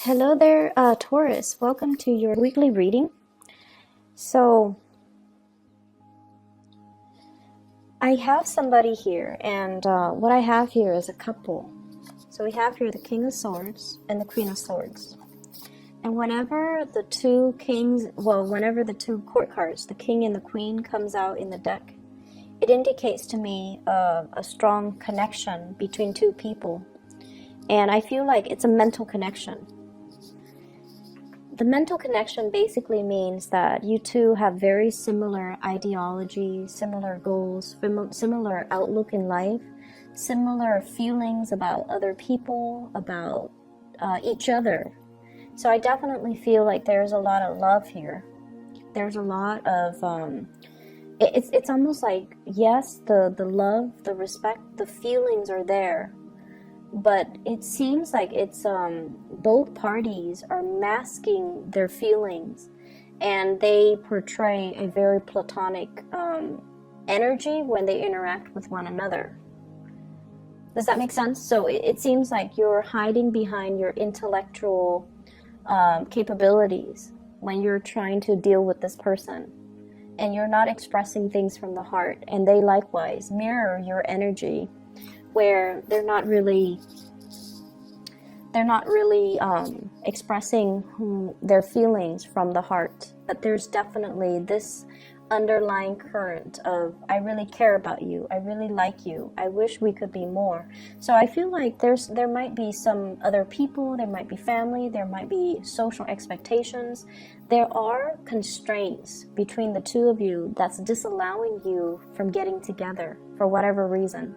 Hello there, Taurus. Welcome to your weekly reading. So, I have somebody here, and what I have here is a couple. So, we have here the King of Swords and the Queen of Swords. And whenever the whenever the two court cards, the King and the Queen, comes out in the deck, it indicates to me a strong connection between two people. And I feel like it's a mental connection. The mental connection basically means that you two have very similar ideology, similar goals, similar outlook in life, similar feelings about other people, about each other. So I definitely feel like there's a lot of love here. There's a lot of, it's almost like, yes, the love, the respect, the feelings are there. But it seems like it's both parties are masking their feelings, and they portray a very platonic energy when they interact with one another. Does that make sense? So it seems like you're hiding behind your intellectual capabilities when you're trying to deal with this person, and you're not expressing things from the heart, and they likewise mirror your energy, where they're not really expressing their feelings from the heart. But there's definitely this underlying current of, I really care about you, I really like you, I wish we could be more. So I feel like there might be some other people, there might be family, there might be social expectations. There are constraints between the two of you that's disallowing you from getting together for whatever reason.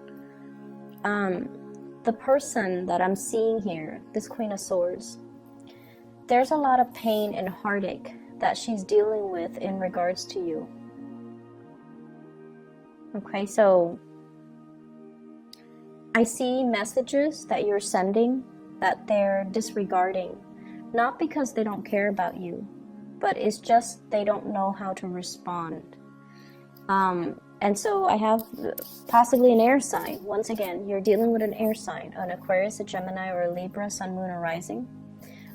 The person that I'm seeing here, this Queen of Swords, there's a lot of pain and heartache that she's dealing with in regards to you. Okay, so I see messages that you're sending that they're disregarding, not because they don't care about you, but it's just they don't know how to respond. And so I have possibly an air sign. Once again, you're dealing with an air sign, an Aquarius, a Gemini, or a Libra, Sun, Moon, or Rising.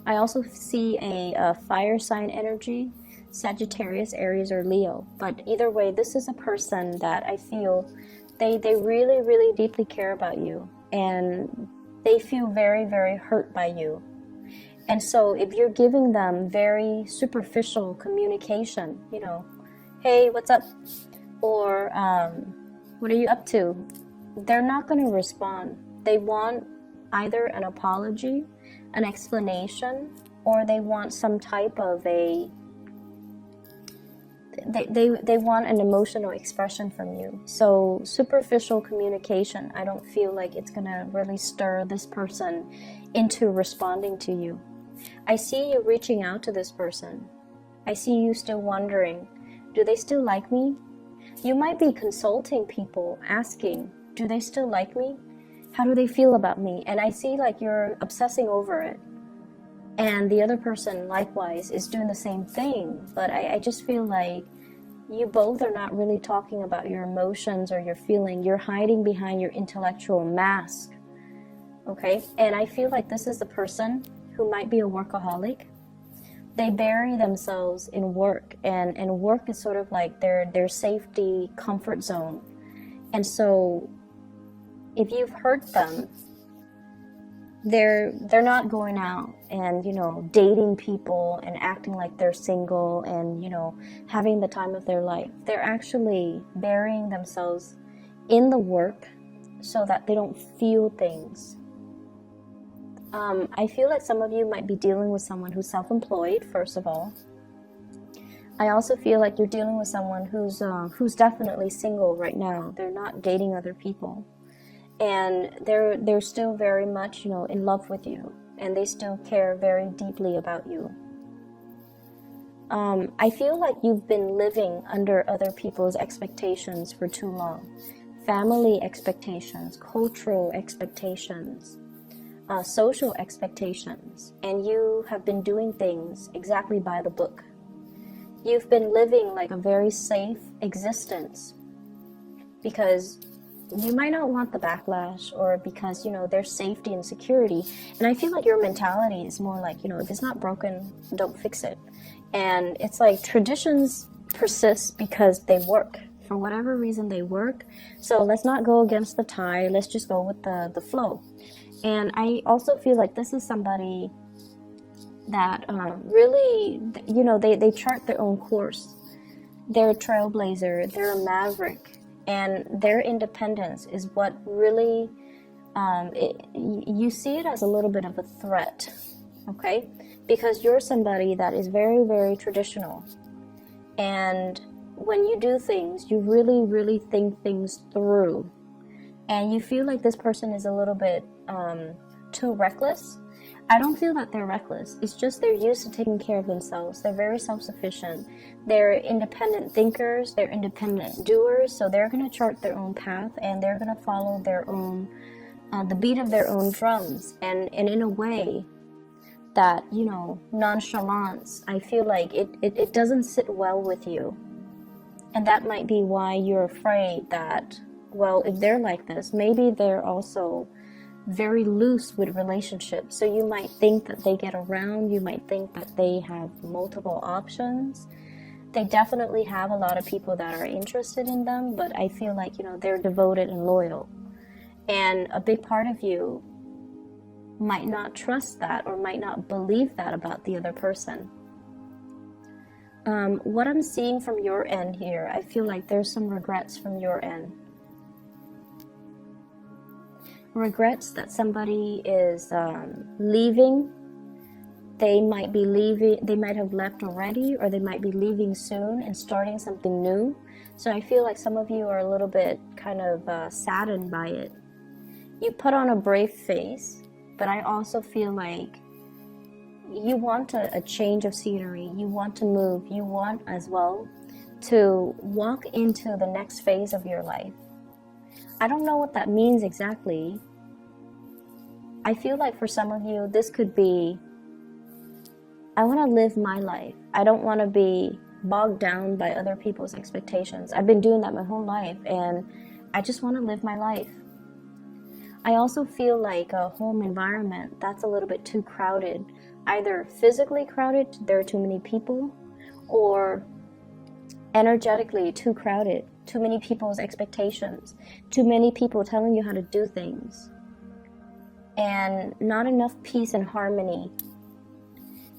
I also see a fire sign energy, Sagittarius, Aries, or Leo. But either way, this is a person that I feel they really, really deeply care about you. And they feel very, very hurt by you. And so if you're giving them very superficial communication, hey, what's up? Or what are you up to? They're not going to respond. They want either an apology, an explanation, or they want some type of they want an emotional expression from you. So superficial communication, I don't feel like it's going to really stir this person into responding to you. I see you reaching out to this person. I see you still wondering, do they still like me? You might be consulting people, asking, do they still like me? How do they feel about me? And I see like you're obsessing over it. And the other person, likewise, is doing the same thing. But I just feel like you both are not really talking about your emotions or your feeling. You're hiding behind your intellectual mask. Okay? And I feel like this is the person who might be a workaholic. They bury themselves in work, and work is sort of like their safety comfort zone. And so if you've hurt them, they're not going out and dating people and acting like they're single and having the time of their life. They're actually burying themselves in the work so that they don't feel things. I feel like some of you might be dealing with someone who's self-employed, first of all. I also feel like you're dealing with someone who's definitely single right now. They're not dating other people. And they're still very much, in love with you. And they still care very deeply about you. I feel like you've been living under other people's expectations for too long. Family expectations, cultural expectations, social expectations, and you have been doing things exactly by the book. You've been living like a very safe existence because you might not want the backlash, or because, you know, there's safety and security. And I feel like your mentality is more like, you know, if it's not broken, don't fix it. And it's like traditions persist because they work. For whatever reason, they work. So let's not go against the tide. Let's just go with the flow. And I also feel like this is somebody that really, you know, they chart their own course. They're a trailblazer. They're a maverick. And their independence is what really, you see it as a little bit of a threat, okay? Because you're somebody that is very, very traditional. And when you do things, you really, really think things through. And you feel like this person is a little bit too reckless. I don't feel that they're reckless. It's just they're used to taking care of themselves. They're very self-sufficient. They're independent thinkers. They're independent doers. So they're going to chart their own path, and they're going to follow their own, the beat of their own drums. And in a way that, you know, nonchalance, I feel like it doesn't sit well with you. And that might be why you're afraid that, well, if they're like this, maybe they're also very loose with relationships. So you might think that they get around, you might think that they have multiple options. They definitely have a lot of people that are interested in them, but I feel like, you know, they're devoted and loyal. And a big part of you might not trust that, or might not believe that about the other person. What I'm seeing from your end here, I feel like there's some regrets from your end. Regrets that somebody is leaving. They might be leaving, they might have left already, or they might be leaving soon and starting something new. So I feel like some of you are a little bit kind of saddened by it. You put on a brave face, but I also feel like you want a change of scenery. You want to move. You want as well to walk into the next phase of your life. I don't know what that means exactly. I feel like for some of you, this could be, I want to live my life. I don't want to be bogged down by other people's expectations. I've been doing that my whole life, and I just want to live my life. I also feel like a home environment that's a little bit too crowded. Either physically crowded, there are too many people, or energetically too crowded. Too many people's expectations, too many people telling you how to do things, and not enough peace and harmony.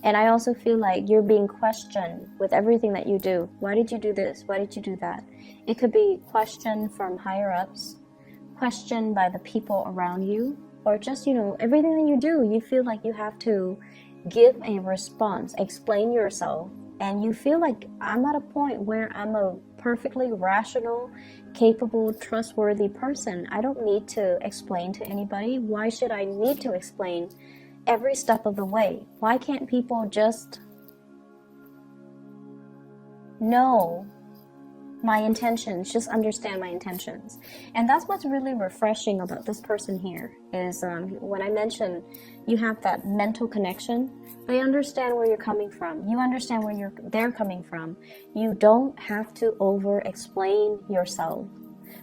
And I also feel like you're being questioned with everything that you do. Why did you do this? Why did you do that? It could be questioned from higher ups, questioned by the people around you, or just, you know, everything that you do, you feel like you have to give a response, explain yourself. And you feel like, I'm at a point where I'm a perfectly rational, capable, trustworthy person. I don't need to explain to anybody. Why should I need to explain every step of the way? Why can't people just know my intentions, just understand my intentions? And that's what's really refreshing about this person here is when I mentioned you have that mental connection. They understand where you're coming from. You understand where they're coming from. You don't have to over-explain yourself.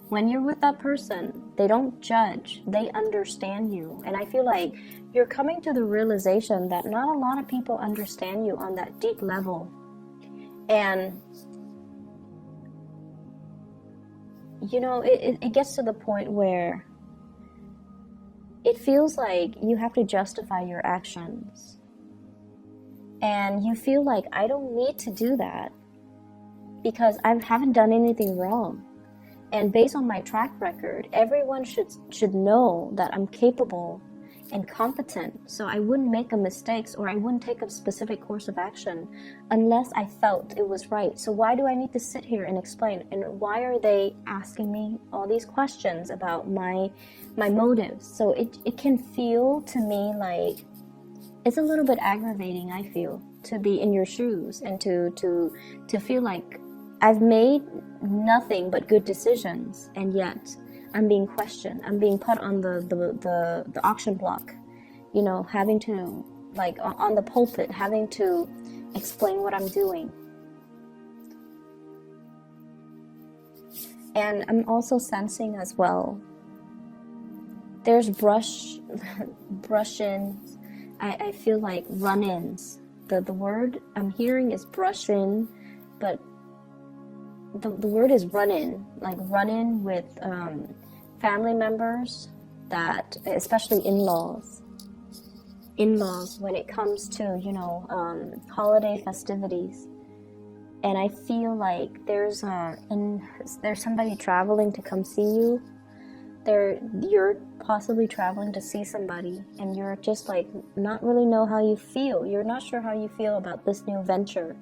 When you're with that person, they don't judge. They understand you. And I feel like you're coming to the realization that not a lot of people understand you on that deep level. And you know, it gets to the point where it feels like you have to justify your actions. And you feel like, I don't need to do that because I haven't done anything wrong. And based on my track record, everyone should know that I'm capable and competent. So I wouldn't make a mistake, or I wouldn't take a specific course of action unless I felt it was right. So why do I need to sit here and explain? And why are they asking me all these questions about my motives? So it can feel to me like it's a little bit aggravating, I feel, to be in your shoes and to feel like I've made nothing but good decisions, and yet I'm being questioned. I'm being put on the auction block, you know, having to, like, on the pulpit, having to explain what I'm doing. And I'm also sensing as well, there's brushing. I feel like run-ins. The word I'm hearing is brush-in, but the word is run-in, like run-in with family members, that especially in-laws when it comes to, you know, holiday festivities. And I feel like there's somebody traveling to come see you. You're possibly traveling to see somebody, and you're just like not really know how you feel. You're not sure how you feel about this new venture,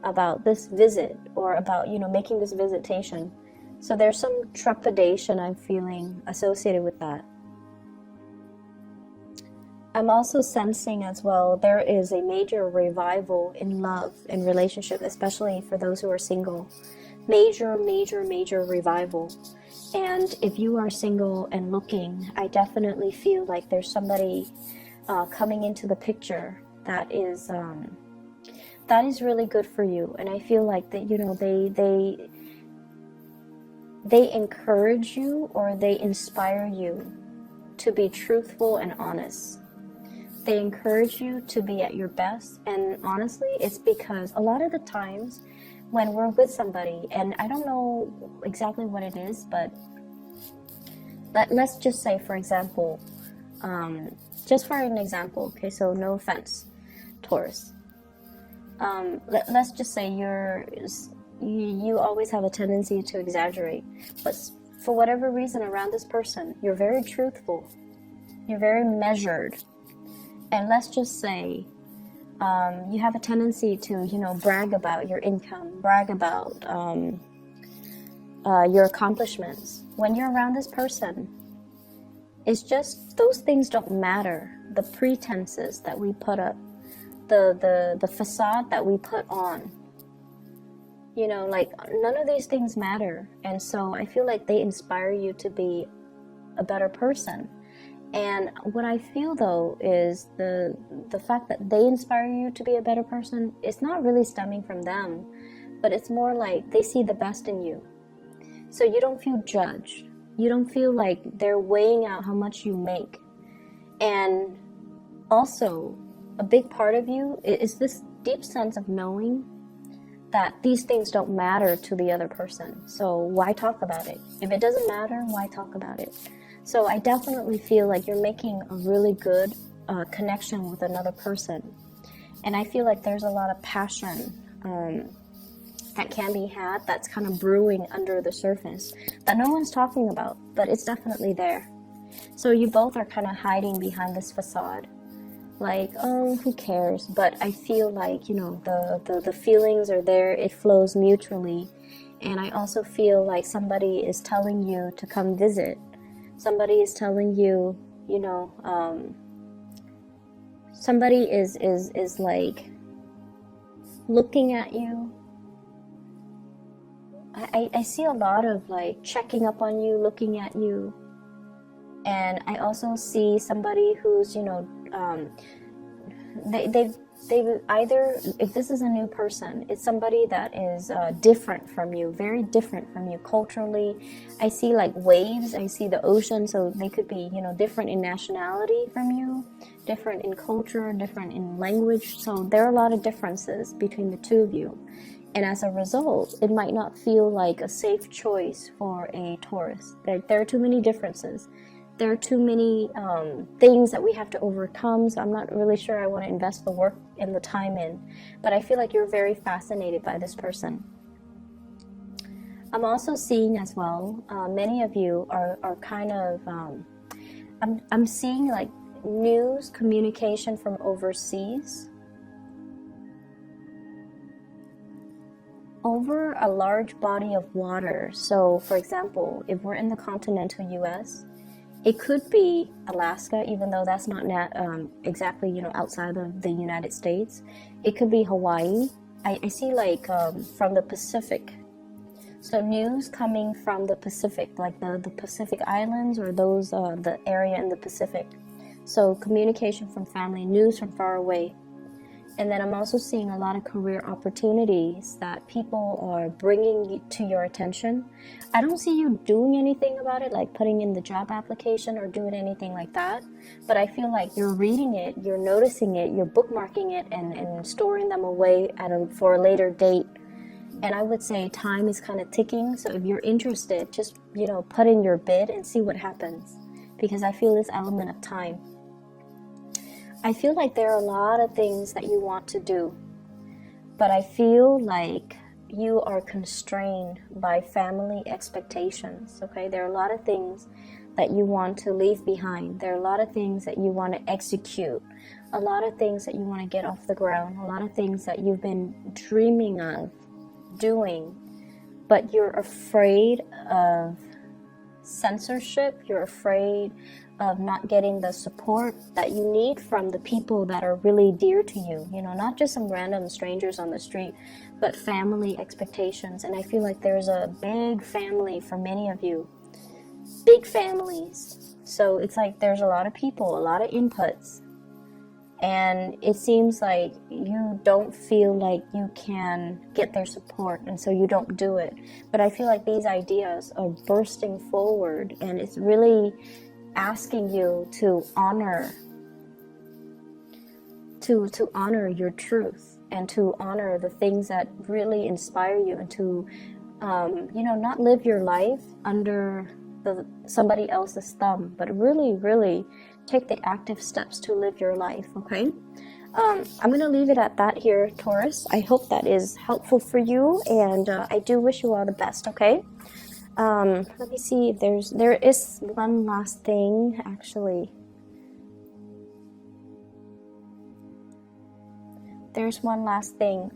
about this visit, or about, you know, making this visitation. So there's some trepidation I'm feeling associated with that. I'm also sensing as well, there is a major revival in love and relationship, especially for those who are single. Major revival. And if you are single and looking, I definitely feel like there's somebody coming into the picture that is really good for you. And I feel like that, you know, they encourage you, or they inspire you to be truthful and honest. They encourage you to be at your best. And honestly, it's because a lot of the times when we're with somebody, and I don't know exactly what it is, but let's just say, for example, just for an example, okay, so no offense, Taurus. Let's just say you always have a tendency to exaggerate, but for whatever reason around this person, you're very truthful, you're very measured, and let's just say you have a tendency to, you know, brag about your income, brag about your accomplishments. When you're around this person, it's just those things don't matter. The pretenses that we put up, the facade that we put on, you know, like none of these things matter. And so I feel like they inspire you to be a better person. And what I feel though is the fact that they inspire you to be a better person, it's not really stemming from them, but it's more like they see the best in you. So you don't feel judged. You don't feel like they're weighing out how much you make. And also, a big part of you is this deep sense of knowing that these things don't matter to the other person. So why talk about it? If it doesn't matter, why talk about it? So I definitely feel like you're making a really good connection with another person. And I feel like there's a lot of passion that can be had, that's kind of brewing under the surface that no one's talking about, but it's definitely there. So you both are kind of hiding behind this facade, like, oh, who cares? But I feel like, you know, the feelings are there, it flows mutually. And I also feel like somebody is telling you to come visit. Somebody is telling you, you know, somebody is like looking at you. I see a lot of like checking up on you, looking at you. And I also see somebody who's, you know, they've either, if this is a new person, it's somebody that is different from you, very different from you culturally. I see like waves, I see the ocean, so they could be, you know, different in nationality from you, different in culture, different in language. So there are a lot of differences between the two of you. And as a result, it might not feel like a safe choice for a Taurus. There are too many differences. There are too many things that we have to overcome, so I'm not really sure I want to invest the work and the time in. But I feel like you're very fascinated by this person. I'm also seeing as well, many of you are kind of, I'm seeing like news, communication from overseas, over a large body of water. So for example, if we're in the continental US, it could be Alaska, even though that's not exactly, you know, outside of the United States. It could be Hawaii. I see like from the Pacific. So news coming from the Pacific, like the Pacific Islands, or those the area in the Pacific. So communication from family, news from far away. And then I'm also seeing a lot of career opportunities that people are bringing to your attention. I don't see you doing anything about it, like putting in the job application or doing anything like that. But I feel like you're reading it, you're noticing it, you're bookmarking it, and storing them away for a later date. And I would say time is kind of ticking. So if you're interested, just, put in your bid and see what happens. Because I feel this element of time. I feel like there are a lot of things that you want to do, but I feel like you are constrained by family expectations, okay? There are a lot of things that you want to leave behind. There are a lot of things that you want to execute, a lot of things that you want to get off the ground, a lot of things that you've been dreaming of doing, but you're afraid of censorship, you're afraid of not getting the support that you need from the people that are really dear to you, not just some random strangers on the street, but family expectations. And I feel like there's a big family for many of you, big families. So it's like there's a lot of people, a lot of inputs, and it seems like you don't feel like you can get their support, and so you don't do it. But I feel like these ideas are bursting forward, and it's really asking you to honor your truth, and to honor the things that really inspire you, and to not live your life under somebody else's thumb, but really take the active steps to live your life. Okay, I'm gonna leave it at that here, Taurus. I hope that is helpful for you, and I do wish you all the best. Okay. Let me see if there is one last thing, actually. There's one last thing.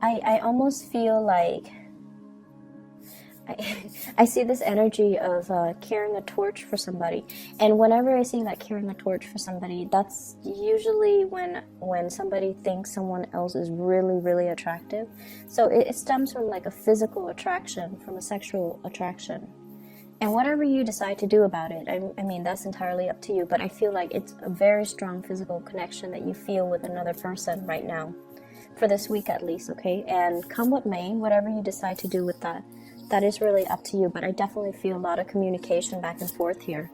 I almost feel like I see this energy of carrying a torch for somebody, and whenever I see that carrying a torch for somebody, that's usually when somebody thinks someone else is really attractive. So it stems from like a physical attraction, from a sexual attraction, and whatever you decide to do about it, I mean that's entirely up to you. But I feel like it's a very strong physical connection that you feel with another person right now, for this week at least. Okay, and come what may, whatever you decide to do with that is really up to you, but I definitely feel a lot of communication back and forth here.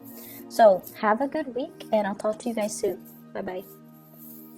So have a good week, and I'll talk to you guys soon. Bye-bye.